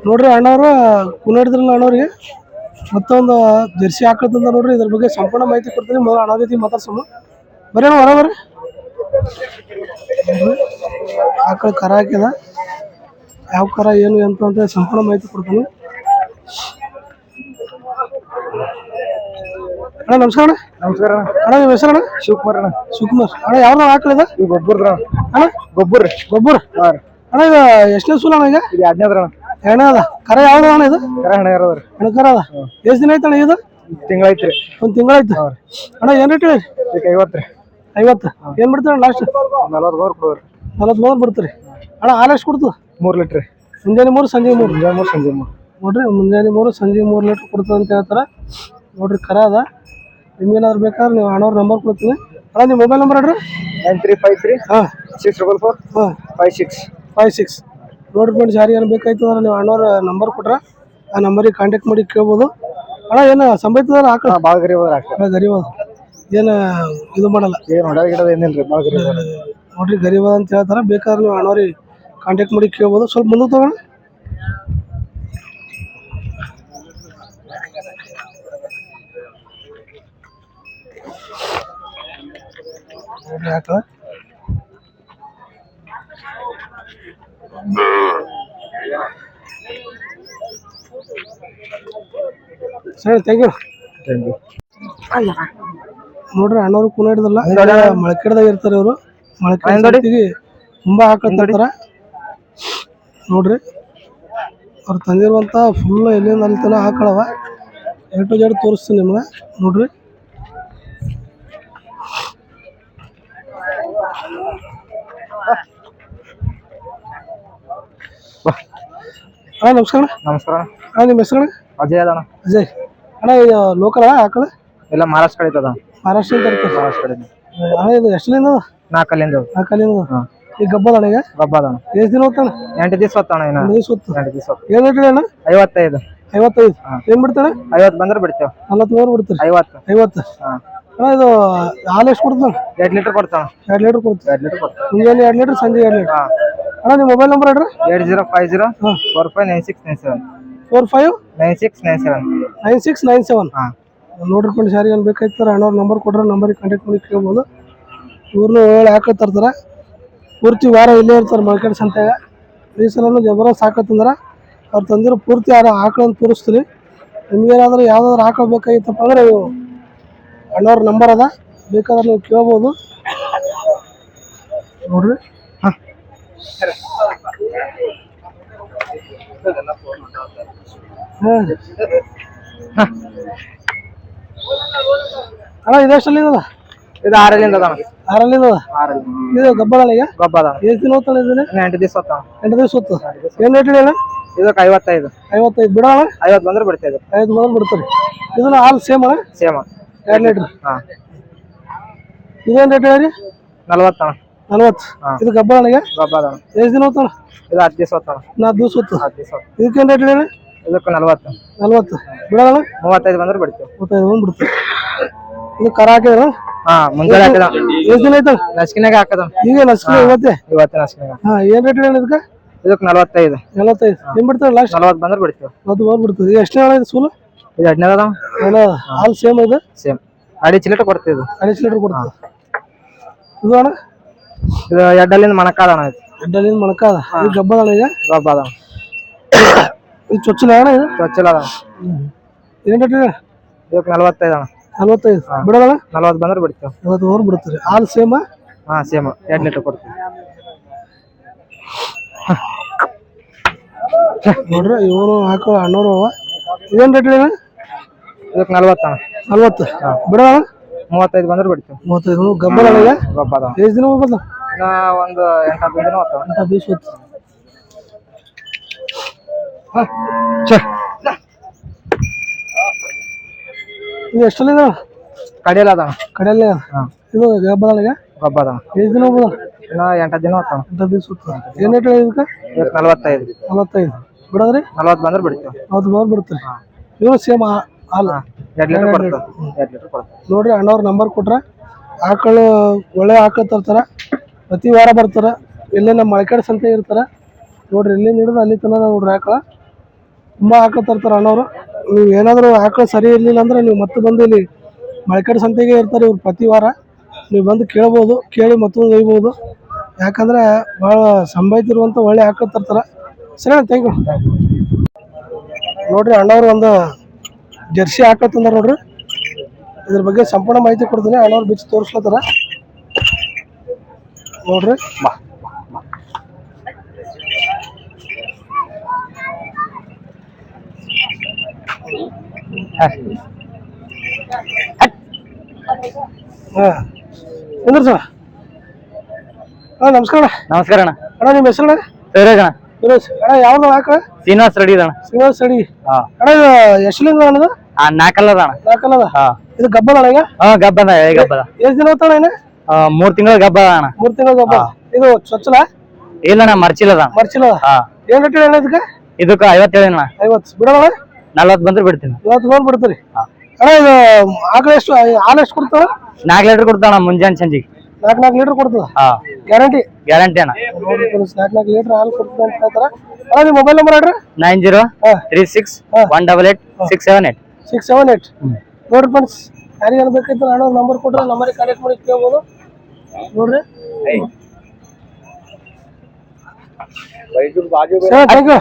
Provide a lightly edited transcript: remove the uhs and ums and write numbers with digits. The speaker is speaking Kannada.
ನೋಡ್ರಿ ಅಣ್ಣವ್ರು ಕುನ ಹಿಡಿದ್ರಲ್ಲ ಅಣ್ಣವ್ರಿಗೆ ಮತ್ತೊಂದು ಜರ್ಸಿ ಹಾಕತ್ತಂದ ನೋಡ್ರಿ. ಇದ್ರ ಬಗ್ಗೆ ಸಂಪೂರ್ಣ ಮಾಹಿತಿ ಕೊಡ್ತೀನಿ. ಮೊದಲು ಅಣ್ಣ ಜೊತೆ ಮಾತಾಡ್ಸೋಣ. ಬರೀ ಹೊರ ಬರ್ರಿ. ಆಕಳ ಕರ ಹಾಕಿದ, ಯಾವ ಕರ ಏನು ಅಂತ ಸಂಪೂರ್ಣ ಮಾಹಿತಿ ಕೊಡ್ತೀನಿ. ಅಣ್ಣ ನಮಸ್ಕಾರ. ನಮಸ್ಕಾರ ಅಣ್ಣ ನಿಮ್ಮ ಹೆಸರು ಅಣ್ಣ? ಶಿವಕುಮಾರ್ ಅಣ್ಣ. ಶಿವಕುಮಾರ್ ಅಣ್ಣ. ಯಾವ್ದು ಆಕಳಿದ? ಈಗ ಗೊಬ್ಬರ ಅಣ್ಣ ಗೊಬ್ಬರ ಗೊಬ್ಬರ ಅಣ್ಣ. ಇದು ಎಷ್ಟನೇ ಸೂಲ ಅಣ್ಣ? ಈಗ ಇದು 2ನೇದ್ರ ಅಣ್ಣ. 2ನೇ ಅದ. ಕರ ಯಾವ್ದು ಅಣ್ಣ ಇದು? ಕರ ಹಣ ಇರೋದ್ರಿ. ಕರ ಅದ. ಎಷ್ಟು ದಿನ ಆಯ್ತಣ್ಣ ಇದು? ತಿಂಗಳೈತ್ರಿ. ಒಂದು ತಿಂಗಳಾಯ್ತು ಅಣ್ಣ. ಏನು ರೇಟ್ ಹೇಳಿ? ಈಗ 50 ರೀ. 50 ಏನು ಬಿಡ್ತೀರಿ ಲಾಸ್ಟ್? 43 ಕೊಡೋರಿ. 43 ಬಿಡ್ತೀರಿ ಅಣ್ಣ. ಹಾಲು ಎಷ್ಟು ಕೊಡ್ತು? 3 ಲೀಟ್ರ್. ಮುಂಜಾನೆ 3 ಸಂಜೆ 3. ಮುಂಜಾನೆ 3 ಸಂಜೆ 3 ನೋಡ್ರಿ. ಮುಂಜಾನೆ 3 ಸಂಜೆ 3 ಲೀಟ್ರ್ ಕೊಡ್ತದೆ ಅಂತ ಹೇಳ್ತಾರೆ ನೋಡ್ರಿ. ಕರ ಅದ. ನಿಮ್ಗೇನಾದ್ರು ಬೇಕಾದ್ರೆ ನೀವು ಅಣ್ಣವ್ರ ನಂಬರ್ ಕೊಡ್ತೀನಿ ಅಣ್ಣ. ನಿಮ್ಮ ಮೊಬೈಲ್ ನಂಬರ್ ಹೇಳ್ರಿ. 9353 644 56 ನೋಡ್ರಿ ಫ್ರೆಂಡ್ಸ್, ಯಾರಿಗೇನು ಬೇಕಾಯ್ತು ಅಂದ್ರೆ ನೀವು ಅಣ್ಣವ್ರ ನಂಬರ್ ಕೊಟ್ರೆ ಆ ನಂಬರಿಗೆ ಕಾಂಟ್ಯಾಕ್ಟ್ ಮಾಡಿ ಕೇಳ್ಬೋದು. ಅಣ್ಣ ಏನು ಸಂಬೈತದ ಆಕಳ? ಭಾಳ ಗರೀಬ್ ಅದ. ಗರೀಬ್ ಏನು ಇದು ಮಾಡಲ್ಲ, ಏನು ಹೊಡ ಗಿಡದ ಏನಿಲ್ಲ ರೀ. ಭಾಳ ಗರೀಬ್ ನೋಡ್ರಿ. ಗರೀಬ್ ಅಂತ ಹೇಳ್ತಾರೆ. ಬೇಕಾದ್ರೆ ನೀವು ಅಣ್ಣವ್ರಿಗೆ ಕಾಂಟ್ಯಾಕ್ಟ್ ಮಾಡಿ ಕೇಳ್ಬೋದು. ಸ್ವಲ್ಪ ಮುಂದೆ ತಗೋಣ. ಆಕಳ ಸರಿ, ಥ್ಯಾಂಕ್ ಯು. ನೋಡ್ರಿ ಅಣ್ಣವ್ರು ಕುನ ಹಿಡಿದಲ್ಲ, ಮೊಳಕೆಡ್ದಾಗ ಇರ್ತಾರೆ ಇವರು. ಮೊಳಕೆ ತುಂಬಾ ಹಾಕಂತಾರ ನೋಡ್ರಿ. ಅವ್ರು ತಂದಿರುವಂತ ಫುಲ್ ಎಲ್ಲಿಂದ ಅಲ್ಲಿ ತನ ಹಾಕಳವ. ಎ ಟು ಜೆಡ್ ತೋರಿಸ್ತೀನಿ ನಿಮ್ಗೆ. ನೋಡ್ರಿ ಅಣ್ಣ ನಮಸ್ಕಾರ. ನಮಸ್ಕಾರ ಅಣ್ಣ ನಿಮ್ಮ ಹೆಸರು? ಅಜಯ್ ಅದ. ಅಜಯ್ ಅಣ್ಣ. ಲೋಕಲ್ ಆಕಳ? ಎಲ್ಲ ಮಹಾರಾಷ್ಟ್ರ ಕಡೆ ಅದ. ಮಹಾರಾಷ್ಟ್ರ ತರ್ತಾರೆ. ಮಹಾರಾಷ್ಟ್ರ ಕಡೆ ಅಣ್ಣ. ಇದು ಎಷ್ಟಲಿಂದ? 4 ಅಲ್ಲಿಂದ. 4 ಅಲ್ಲಿಂದ. ಈಗ ಗಬ್ಬದ ಅಣ್ಣ? ಈಗ ಗಬ್ಬ ಅದ. ಎಷ್ಟು ದಿನ ಹೋಗ್ತಾನೆ? 8 ದಿವಸ ಹೊತ್ತಾಣ. 8 ದಿವಸ ಹೊತ್ತು. 8 ದಿವಸ. ಏನು ರೇಟ್ ಅಣ್ಣ? 55. 55 ಏನು ಬಿಡ್ತಾನೆ? 50 ಬಂದ್ರೆ ಬಿಡ್ತೇವೆ. 43 ಬಿಡ್ತಾರೆ. 50. ಅಣ್ಣ ಇದು ಹಾಲು ಎಷ್ಟು ಕೊಡ್ತಾನೆ? 2 ಲೀಟರ್ ಕೊಡ್ತಾನ. 2 ಲೀಟರ್ ಕೊಡ್ತಾನೆ. 2 ಲೀಟರ್ ಕೊಡ್ತಾನೆ. ಮುಂಜಾನೆ 2 ಲೀಟರ್, ಸಂಜೆ 2 ಲೀಟರ್. ಅಣ್ಣ ನಿಮ್ಮ ಮೊಬೈಲ್ ನಂಬರ್ ಹೇಳ್ರಿ. 8050 459697. 459697. 9697. ನೋಡ್ರಿ ಫ್ರೆಂಡ್ಸ್, ಯಾರಿಗೇನು ಬೇಕಾಯ್ತಾರೆ ಅಣ್ಣವ್ರ ನಂಬರ್ ಕೊಟ್ರೆ ನಂಬರಿಗೆ ಕಾಂಟ್ಯಾಕ್ಟ್ ಮಾಡಿ ಕೇಳ್ಬೋದು. ಇವ್ರನ್ನೂ ಒಳ್ಳೆ ಆಕಳ ತರ್ತಾರೆ. ಪೂರ್ತಿ ವಾರ ಇಲ್ಲೇ ಇರ್ತಾರೆ ಮಾರ್ಕೆಟ್ ಸಂತೆಯಾಗ. ಈ ಸಲನೂ ಜಬರ್ದಸ್ತ್ ಹಾಕತ್ತಂದ್ರೆ ಅವ್ರು ತಂದಿರೋ ಪೂರ್ತಿ ಆಕಳನ್ನು ತೋರಿಸ್ತೀನಿ. ನಿಮ್ಗೇನಾದ್ರೂ ಯಾವ್ದಾದ್ರು ಆಕಳ ಬೇಕಾಗಿತ್ತಪ್ಪ ಅಂದ್ರೆ ನೀವು ಅಣ್ಣವ್ರ ನಂಬರ್ ಅದ, ಬೇಕಾದ್ರೆ ನೀವು ಕೇಳ್ಬೋದು ನೋಡ್ರಿ. ಅಣ್ಣ ಇದೆಷ್ಟಲ್ಲಿಂದ? ಇದು 6 ಅದ. 6 ಅದ. ಇದು ಗಬ್ಬದ? ಈಗ ಗಬ್ಬ ಅದ. ಎಷ್ಟು ದಿನ ಹೋಗ್ತಾನೆ ಇದನ್ನ? 8 ದಿವಸ ಹೊತ್ತಾನ. 8 ದಿವಸ ಹೊತ್ತು. ಏನು ರೇಟ್ ಹೇಳಿ ಅಣ್ಣ? ಇದಕ್ಕೆ 55. 55 ಬಿಡೋಣ? 50 ಬಂದ್ರೆ ಬಿಡ್ತೇವೆ. 50 ಬಂದ್ರೆ ಬಿಡ್ತಾರೆ. ಇದನ್ನ ಹಾಲು ಸೇಮ್ ಅಣ್ಣ? Same 2 litre. ಇದೇನು ರೇಟ್ ಹೇಳಿ? 40 ಅಣ್ಣ. 40. ಇದು ಗಬ್ಬದ ಅಣ್ಣ? ಈಗ ಗಬ್ಬ ಅದ. ಎಷ್ಟು ದಿನ ಹೋಗ್ತಾನ? ಇದು 10 ದಿವಸ ಹೊತ್ತಾನ. 4 ದಿವಸ ಹೊತ್ತು. 10 ದಿವಸ. ಇದಕ್ಕೇನು ರೇಟ್ ಹೇಳಿ? ಇದಕ್ಕೆ 40. 40 ಬಿಡೋಣ? 35 ಬಂದ್ರೆ ಬಿಡ್ತೇವೆ. 35 ಬಂದು ಬಿಡ್ತೀವಿ. ಇದು ಕರ ಹಾಕಿದ? ಮುಂಜಾನೆ ಹಾಕದ. ಎಷ್ಟು ದಿನ ಆಯ್ತು? ನಸ್ಕಿನಾಗ ಹಾಕದ. ಈಗ ನಸ್ಕಿನ ಇವತ್ತೇ ನಸ್ಕಿನಾಗ. ಏನು ರೇಟ್ ಹೇಳಿ ಇದಕ್ಕೆ? ಇದಕ್ಕೆ 45. 45 ಏನು ಬಿಡ್ತಾರೆ ಲಾಸ್ಟ್? 40 ಬಂದ್ರೆ ಬಿಡ್ತೇವೆ. 40 ಬಂದು ಬಿಡ್ತದೆ. ಇದು ಎಷ್ಟನೇ ಇದು ಸೂಲು? ಇದು 2ನೇ ಅದ. ಹಾಲು ಸೇಮ್ ಇದೆ? ಸೇಮ್ 2.5 ಲೀಟರ್ ಕೊಡ್ತೇವೆ. ಇದು 2.5 ಲೀಟರ್ ಕೊಡ್ತದೆ. ಇದು ಅಣ್ಣ? ಇದು 2 ಅಲ್ಲಿಂದ ಮಣಕಾದ ಅಣ್ಣ. ಇದು 2 ಅಲ್ಲಿಂದ ಮಣಕಾದ. ಇದು ಗಬ್ಬದ ಅಣ್ಣ? ಈಗ ಗಬ್ಬ ಅದ. ಇದು ಚೊಚ್ಚಲ ಅಣ್ಣ? ಇದು ಚೊಚ್ಚಲ ಅದ. ಏನು ರೇಟ್ ಹೇಳಿ? ಇದಕ್ಕೆ 45 ಅಣ್ಣ. 45 ಬಿಡೋಣ? 40 ಬಂದ್ರೆ ಬಿಡ್ತೇವೆ. 40 ಬಂದ್ರೆ ಬಿಡ್ತೀರಿ. ಹಾಲು ಸೇಮ? ಸೇಮ್ 2 ಲೀಟರ್ ಕೊಡ್ತೀವಿ. ನೋಡ್ರಿ ಇವನು ಹಾಕೋ ಅಣ್ಣವ್ರು ಅವ. ಏನು ರೇಟ್ ಹೇಳಿ? ಇದಕ್ಕೆ 40 ಅಣ್ಣ. 40 ಬಿಡೋಣ? 35 ಬಂದ್ರೆ ಬಿಡ್ತೇವೆ. 35 ಗಬ್ಬದ ಅಣ್ಣ? ಈಗ ಗಬ್ಬ ಅದ. ಎಷ್ಟು ದಿನ ಹೋಗ್ಬಲ್ಲ? ಒಂದು 8-10 ದಿನ ಹೋಗ್ತಾವ. 8 ದಿವಸ ಹೊತ್ತು. ಇದು ಎಷ್ಟಲ್ಲಿಂದ? ಕಡೆಯಲ್ಲ ಅದ. ಕಡೆಯಲ್ಲೇ ಅದ. ಇದು ಗಬ್ಬದ ಅಣ್ಣ? ಗಬ್ಬ ಅದ. ಎಷ್ಟು ದಿನ ಹೋಗ್ಬೋದ? 8 ದಿನ ಹೋಗ್ತಾವ. 8 ದಿವಸ ಹೊತ್ತು. ಏನು ರೇಟ್ ಹೇಳಿ ಇದಕ್ಕೆ? ಇದಕ್ಕೆ 45. 45 ಬಿಡೋದ್ರಿ? 40 ಬಂದ್ರೆ ಬಿಡ್ತೇವೆ. 40 ಬಂದ್ರೆ ಬಿಡ್ತೀರಿ. ಇವರು ಸೇಮ್ ಹಾಲು 2 ಲೀಟರ್ ಕೊಡ್ತೇವೆ. 2 ಲೀಟರ್ ಕೊಡ್ತೇವೆ. ನೋಡ್ರಿ ಅಣ್ಣವ್ರ ನಂಬರ್ ಕೊಟ್ರೆ ಆಕಳು ಒಳ್ಳೆ ಆಕಳು ತರ್ತಾರೆ. ಪ್ರತಿ ವಾರ ಬರ್ತಾರೆ. ಇಲ್ಲೇ ನಮ್ಮ ಮಳಕೇಡ್ ಸಂತೆ ಇರ್ತಾರೆ. ನೋಡ್ರಿ ಇಲ್ಲಿಂದ ಹಿಡಿದು ಅಲ್ಲಿ ತನಕ ನೋಡ್ರಿ ಆಕಳ ತುಂಬಾ ಆಕಳ ತರ್ತಾರೆ ಅಣ್ಣವ್ರು. ನೀವು ಏನಾದರೂ ಆಕಳ ಸರಿ ಇರಲಿಲ್ಲ ಅಂದ್ರೆ ನೀವು ಮತ್ತೆ ಬಂದು ಇಲ್ಲಿ ಮಳಕಡ್ ಸಂತೆಗೆ ಇರ್ತಾರೆ ಇವ್ರು ಪ್ರತಿ ವಾರ. ನೀವು ಬಂದು ಕೇಳ್ಬೋದು, ಕೇಳಿ ಮತ್ತೊಂದು ಒಯ್ಬೋದು. ಯಾಕಂದ್ರೆ ಭಾಳ ಸಂಭಾಯ್ತಿರುವಂಥ ಒಳ್ಳೆ ಆಕಳ ತರ್ತಾರೆ. ಸರಿ ಅಣ್ಣ, ಥ್ಯಾಂಕ್ ಯು. ನೋಡ್ರಿ ಅಣ್ಣವ್ರು ಒಂದು ಜರ್ಸಿ ಆಕಳ ತಂದಾರ ನೋಡ್ರಿ. ಇದ್ರ ಬಗ್ಗೆ ಸಂಪೂರ್ಣ ಮಾಹಿತಿ ಕೊಡ್ತೀನಿ. ಅಣ್ಣವ್ರು ಬಿಚ್ಚಿ ತೋರಿಸ್ಲತ್ತಾರ ನೋಡ್ರಿ. ಕುಂದ್ರ ಸರ್. ನಮಸ್ಕಾರ ನಮಸ್ಕಾರ ಅಣ್ಣ. ಅಣ್ಣ ನಿಮ್ಮ ಹೆಸರು ಅಣ್ಣ? ಸರಿಯಾಗ ಅಣ್ಣ. ಸುರೇಶ್ ಅಣ್ಣ. ಯಾವ್ದು ಆಕಳ? ಶ್ರೀನಿವಾಸ್ ರೆಡಿ ಅಣ್ಣ. ಶ್ರೀನಿವಾಸ್ ರೆಡಿ. ಅಣ್ಣ ಇದು ಎಷ್ಟಲಿಂದ ಅಣ್ಣದು? ನಾಲ್ಕಲ್ಲದ ಅಣ್ಣ. ನಾಲ್ಕಲ್ಲದ. ಇದು ಗಬ್ಬದ ಅಣ್ಣ? ಈಗ ಗಬ್ಬದ ಗಬ್ಬದ. ಎಷ್ಟು ದಿನ ಹೋಗ್ತಾಣ ಏನು? 3 ತಿಂಗಳ ಗಬ್ಬ ಅಣ್ಣ. 3 ತಿಂಗಳ ಗಬ್ಬ. ಇದು ಚೊಚ್ಚಲ? ಇಲ್ಲ ಅಣ್ಣ, ಮರ್ಚಿಲ್ಲದ. ಮರ್ಚಿಲ್ಲದ. ಏನ್ ರೇಟ್ ಹೇಳಿ ಇದಕ್ಕೆ? ಇದಕ್ಕ 50 ಅಣ್ಣ. 50 ಬಿಡೋಣ? 40 ಬಂದ್ರೆ ಬಿಡ್ತೀನಿ. 40 ಬಂದು ಬಿಡ್ತೀರಿ. ಅಣ್ಣ ಇದು ಆಕಳ ಎಷ್ಟು ಹಾಲು ಎಷ್ಟು ಕೊಡ್ತಾವ? 4 ಲೀಟರ್ ಕೊಡ್ತಾವ ಮುಂಜಾನೆ ಸಂಜಿಗೆ. 4 ಲೀಟರ್ ಕೊಡ್ತದ? ಗ್ಯಾರಂಟಿ? ಗ್ಯಾರಂಟಿ ಅಣ್ಣ. 4 ಲೀಟರ್ ಹಾಲು ಕೊಡ್ತದ ಅಂತ ಹೇಳ್ತಾರ. ಅಣ್ಣ ನಿಮ್ಮ ಮೊಬೈಲ್ ನಂಬರ್ ಹೇಳ್ರಿ. 9036186678. 678. ನೋಡ್ರಿ ಫ್ರೆಂಡ್ಸ್, ಯಾರಿಗೆ ಅನ್ಬೇಕೈತೆ ಅಣ್ಣ ನಂಬರ್ ಕೊಟ್ರೆ ನಂಬರಿಗೆ ಕಾಂಟ್ಯಾಕ್ಟ್ ಮಾಡಿ ಕೇಳ್ಬೋದು ನೋಡ್ರಿ. Sir thank you.